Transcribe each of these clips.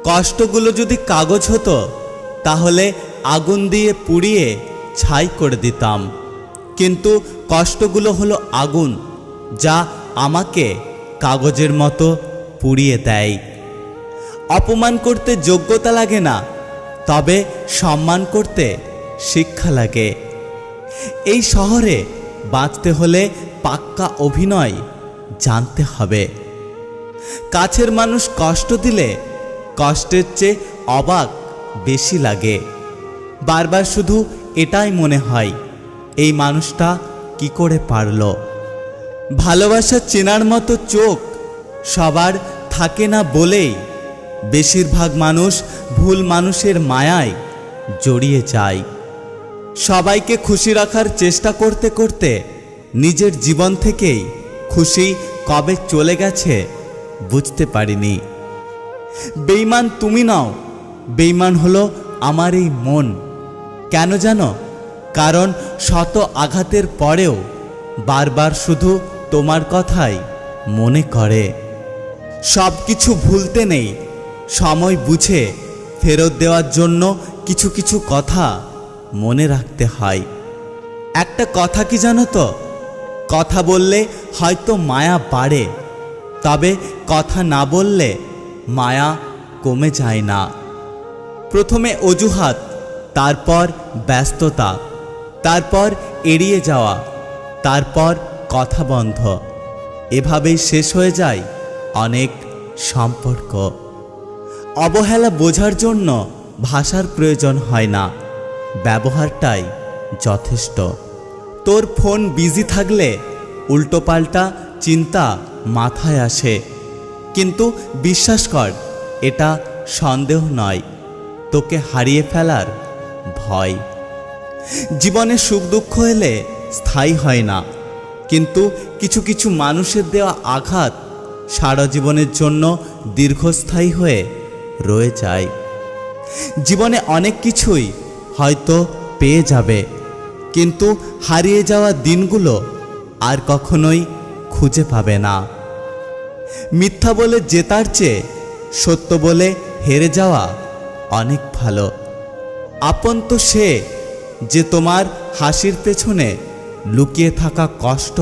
কষ্টগুলো যদি কাগজ হতো তাহলে আগুন দিয়ে পুড়িয়ে ছাই করে দিতাম, কিন্তু কষ্টগুলো হলো আগুন, যা আমাকে কাগজের মতো পুড়িয়ে দেয়। অপমান করতে যোগ্যতা লাগে না, তবে সম্মান করতে শিক্ষা লাগে। এই শহরে বাঁচতে হলে পাক্কা অভিনয় জানতে হবে। কাছের মানুষ কষ্ট দিলে কষ্টের চেয়ে অবাক বেশি লাগে। বারবার শুধু এটাই মনে হয়, এই মানুষটা কি করে পারল। ভালোবাসা চেনার মতো চোখ সবার থাকে না বলেই বেশিরভাগ মানুষ ভুল মানুষের মায়ায় জড়িয়ে যায়। সবাইকে খুশি রাখার চেষ্টা করতে করতে নিজের জীবন থেকেই খুশি কবে চলে গেছে বুঝতে পারিনি। বেঈমান তুমি নও, বেঈমান হলো আমার এই মন। কেন জানো? কারণ শত আঘাতের পরেও বারবার শুধু তোমার কথাই মনে করে। সব কিছু ভুলতে নেই, সময় বুঝে ফেরত দেওয়ার জন্য কিছু কিছু কথা মনে রাখতে হয়। একটা কথা কি জানো তো? কথা বললে হয়তো মায়া বাড়ে, তবে কথা না বললে মায়া কমে যায় না। প্রথমে অজুহাত, তারপর ব্যস্ততা, তারপর এড়িয়ে যাওয়া, তারপর কথা বন্ধ। এভাবেই শেষ হয়ে যায় অনেক সম্পর্ক। অবহেলা বোঝার জন্য ভাষার প্রয়োজন হয় না, ব্যবহারটাই যথেষ্ট। তোর ফোন বিজি থাকলে উল্টোপাল্টা চিন্তা মাথায় আসে, কিন্তু বিশ্বাস কর, এটা সন্দেহ নয়, তোকে হারিয়ে ফেলার ভয়। জীবনে সুখ দুঃখ এলে স্থায়ী হয় না, কিন্তু কিছু কিছু মানুষের দেওয়া আঘাত সারা জীবনের জন্য দীর্ঘস্থায়ী হয়ে রয়ে যায়। জীবনে অনেক কিছুই হয়তো পেয়ে যাবে, কিন্তু হারিয়ে যাওয়া দিনগুলো আর কখনোই খুঁজে পাবে না। মিথ্যা বলে জেতার চেয়ে সত্য বলে হেরে যাওয়া অনেক ভালো। আপন তো সে যে তোমার হাসির পেছনে লুকিয়ে থাকা কষ্ট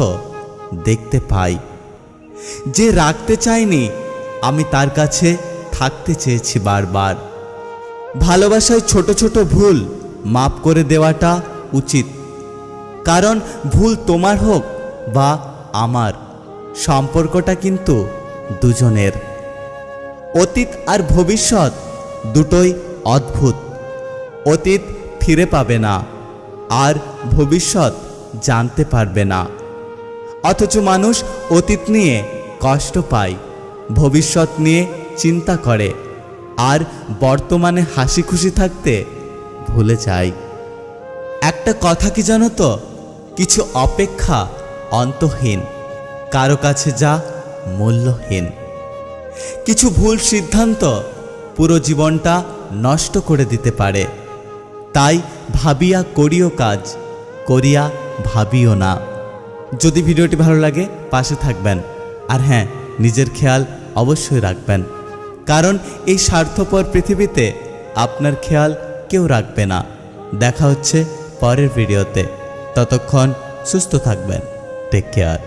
দেখতে পাই। যে রাখতে চাইনি, আমি তার কাছে থাকতে চেয়েছি বারবার। ভালোবাসায় ছোট ছোট ভুল মাপ করে দেওয়াটা উচিত, কারণ ভুল তোমার হোক বা আমার, সম্পর্কটা কিন্তু দুজনের। অতীত আর ভবিষ্যৎ দুটোই অদ্ভুত। অতীত ফিরে পাবে না, আর ভবিষ্যৎ জানতে পারবে না। অথচ মানুষ অতীত নিয়ে কষ্ট পায়, ভবিষ্যৎ নিয়ে চিন্তা করে, আর বর্তমানে হাসি খুশি থাকতে ভুলে যায়। একটা কথা কি জানো তো? কিছু অপেক্ষা অন্তহীন, কারো কাছে যা মূল্যহীন। কিছু ভুল সিদ্ধান্ত পুরো জীবনটা নষ্ট করে দিতে পারে। তাই ভাবিয়া করিও কাজ, করিয়া ভাবিও না। যদি ভিডিওটি ভালো লাগে পাশে থাকবেন, আর হ্যাঁ, নিজের খেয়াল অবশ্যই রাখবেন, কারণ এই স্বার্থপর পৃথিবীতে আপনার খেয়াল কেউ রাখবে না। দেখা হচ্ছে পরের ভিডিওতে, ততক্ষণ সুস্থ থাকবেন। Take care.